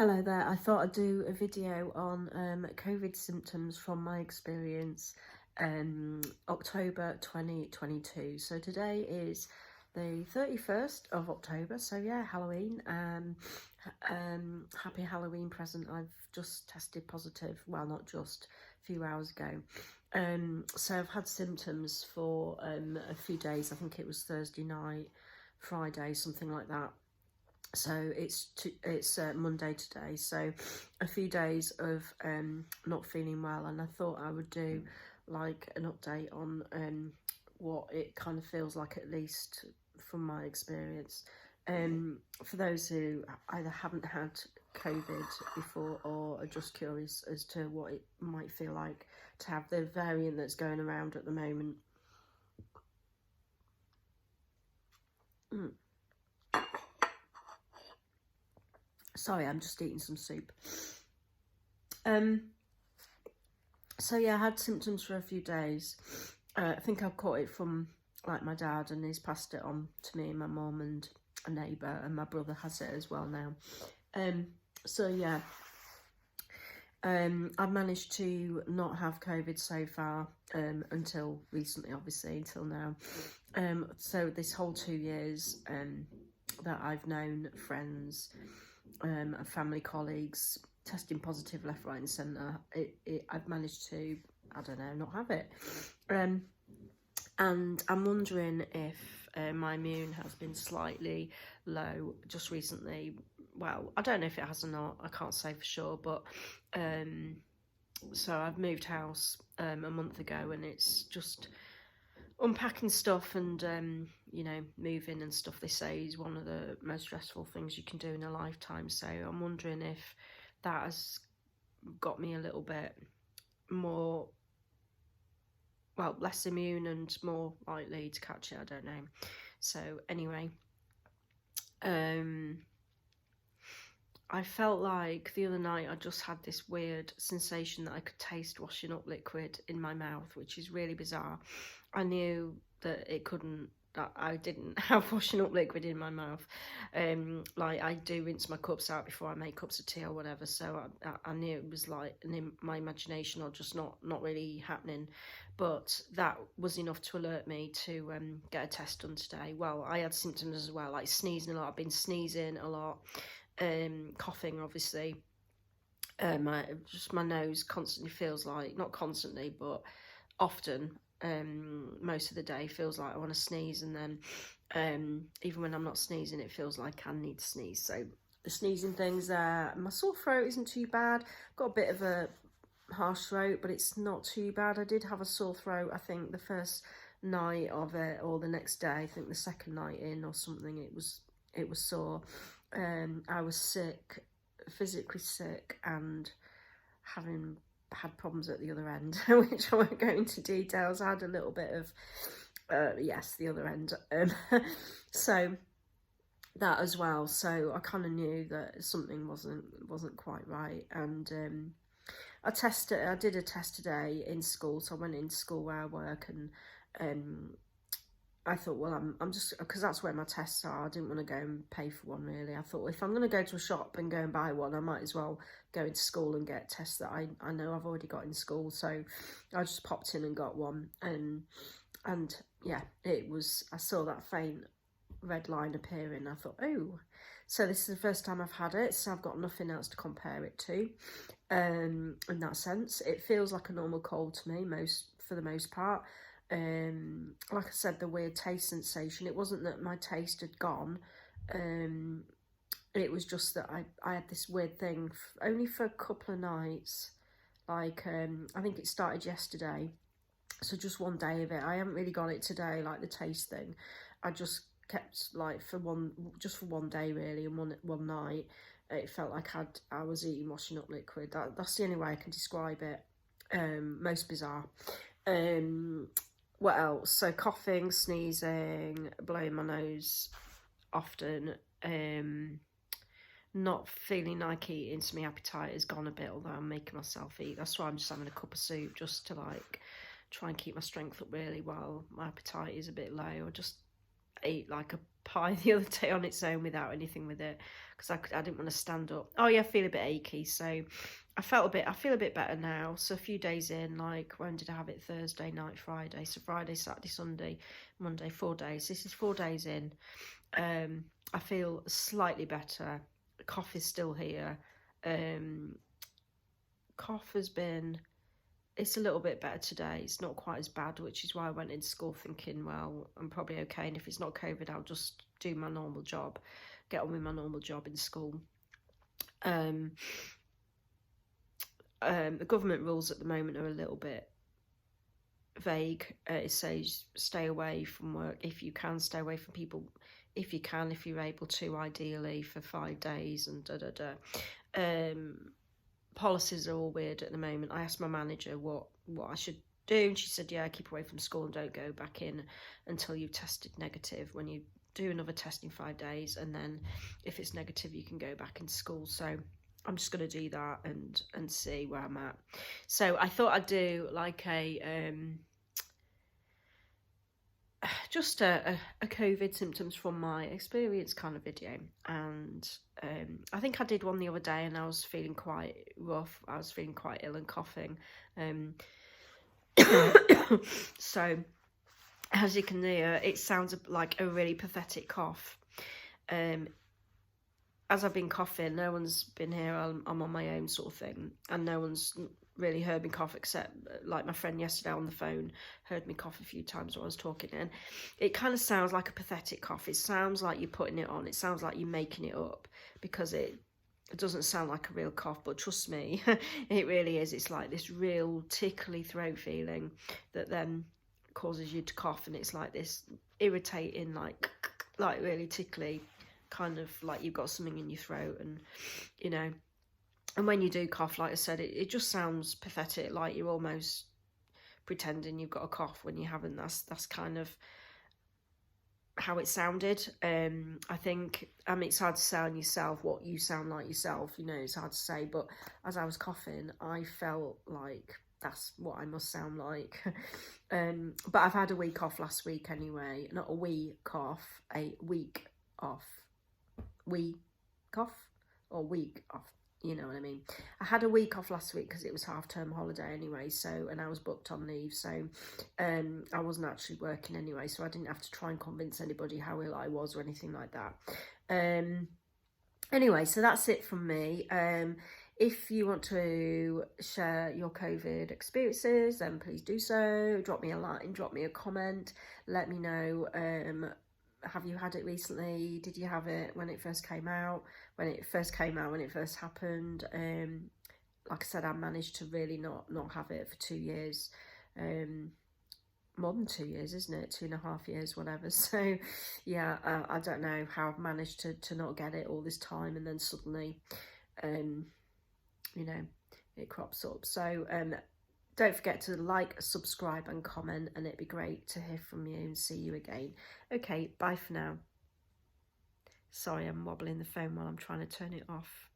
Hello there, I thought I'd do a video on COVID symptoms from my experience October 2022. So today is the 31st of October, so yeah, Halloween. Happy Halloween present. I've just tested positive, well not just, a few hours ago. So I've had symptoms for a few days. I think it was Thursday night, Friday, something like that. So it's Monday today, so a few days of not feeling well, and I thought I would do like an update on what it kind of feels like, at least from my experience. For those who either haven't had COVID before or are just curious as to what it might feel like to have the variant that's going around at the moment. Sorry, I'm just eating some soup. So yeah, I had symptoms for a few days. I think I've caught it from like my dad, and he's passed it on to me and my mum and a neighbour, and my brother has it as well now. So yeah, I've managed to not have COVID so far, until recently, obviously, until now. So this whole 2 years that I've known friends and family colleagues testing positive left, right and centre, I've managed to, I don't know, not have it. And I'm wondering if my immune has been slightly low just recently. Well, I don't know if it has or not, I can't say for sure, but so I've moved house a month ago, and it's just unpacking stuff and you know, moving and stuff, they say, is one of the most stressful things you can do in a lifetime. So I'm wondering if that has got me a little bit more, well, less immune and more likely to catch it, I don't know. So anyway, I felt like the other night I just had this weird sensation that I could taste washing up liquid in my mouth, which is really bizarre. I knew that I didn't have washing up liquid in my mouth. Like, I do rinse my cups out before I make cups of tea or whatever, so I knew it was like in my imagination, or just not really happening. But that was enough to alert me to get a test done today. Well, I had symptoms as well, like sneezing a lot. I've been sneezing a lot. Coughing, obviously. My nose constantly feels like, not constantly, but often, most of the day, feels like I want to sneeze, and then even when I'm not sneezing, it feels like I need to sneeze. So the sneezing thing's there. My sore throat isn't too bad. Got a bit of a harsh throat, but it's not too bad. I did have a sore throat, I think, the first night of it, or the next day. I think the second night in or something, it was sore. I was sick, physically sick, and having had problems at the other end, which I won't go into details. I had a little bit of, yes, the other end. So that as well. So I kind of knew that something wasn't quite right, and I did a test today in school. So I went into school where I work, and I thought, well, I'm just, because that's where my tests are. I didn't want to go and pay for one, really. I thought, if I'm going to go to a shop and go and buy one, I might as well go into school and get tests that I know I've already got in school. So I just popped in and got one, and yeah, I saw that faint red line appearing. I thought, oh, so this is the first time I've had it, so I've got nothing else to compare it to. In that sense, it feels like a normal cold to me, for the most part. Like I said, the weird taste sensation, it wasn't that my taste had gone, it was just that I had this weird thing only for a couple of nights. Like, I think it started yesterday, so just one day of it. I haven't really got it today, like the taste thing. I just kept, like, just for one day, really, and one night it felt like I was eating washing up liquid. That's the only way I can describe it. Most bizarre. What else? So coughing, sneezing, blowing my nose often, not feeling like eating, so my appetite has gone a bit, although I'm making myself eat. That's why I'm just having a cup of soup, just to like try and keep my strength up, really, while my appetite is a bit low. ate like a pie the other day on its own without anything with it, because I didn't want to stand up. Oh yeah, I feel a bit achy, so I feel a bit better now. So a few days in, like when did I have it? Thursday night, Friday. So Friday, Saturday, Sunday, Monday, 4 days. This is 4 days in. I feel slightly better. Cough is still here. Cough has been, it's a little bit better today. It's not quite as bad, which is why I went into school thinking, well, I'm probably okay, and if it's not COVID, I'll just do my normal job, get on with my normal job in school. The government rules at the moment are a little bit vague. It says stay away from work if you can, stay away from people if you can, if you're able to, ideally for 5 days, and policies are all weird at the moment. I asked my manager what I should do, and she said, yeah, keep away from school and don't go back in until you've tested negative. When you do another test in 5 days, and then if it's negative, you can go back into school. So I'm just going to do that and see where I'm at. So I thought I'd do like a just a COVID symptoms from my experience kind of video. And I think I did one the other day, and I was feeling quite rough. I was feeling quite ill and coughing. So as you can hear, it sounds like a really pathetic cough. As I've been coughing, no one's been here. I'm on my own sort of thing, and no one's really heard me cough, except like my friend yesterday on the phone heard me cough a few times while I was talking, and it kind of sounds like a pathetic cough. It sounds like you're putting it on. It sounds like you're making it up, because it doesn't sound like a real cough. But trust me, it really is. It's like this real tickly throat feeling that then causes you to cough, and it's like this irritating, like really tickly, kind of like you've got something in your throat, and you know. And when you do cough, like I said, it just sounds pathetic, like you're almost pretending you've got a cough when you haven't. That's kind of how it sounded. I think, I mean, it's hard to say on yourself what you sound like yourself, you know, it's hard to say. But as I was coughing, I felt like that's what I must sound like. But I've had a week off last week anyway. Not a wee cough, a week off. Wee cough or week off. You know what I mean? I had a week off last week because it was half-term holiday anyway, so, and I was booked on leave, so I wasn't actually working anyway, so I didn't have to try and convince anybody how ill I was or anything like that. Anyway, so that's it from me. If you want to share your COVID experiences, then please do so. Drop me a line, drop me a comment, let me know. Have you had it recently? Did you have it when it first came out? When it first happened? Like I said, I managed to really not have it for 2 years. More than 2 years, isn't it? 2.5 years, whatever. So yeah, I don't know how I've managed to not get it all this time, and then suddenly, you know, it crops up. So don't forget to like, subscribe and comment, and it'd be great to hear from you and see you again. Okay, bye for now. Sorry, I'm wobbling the phone while I'm trying to turn it off.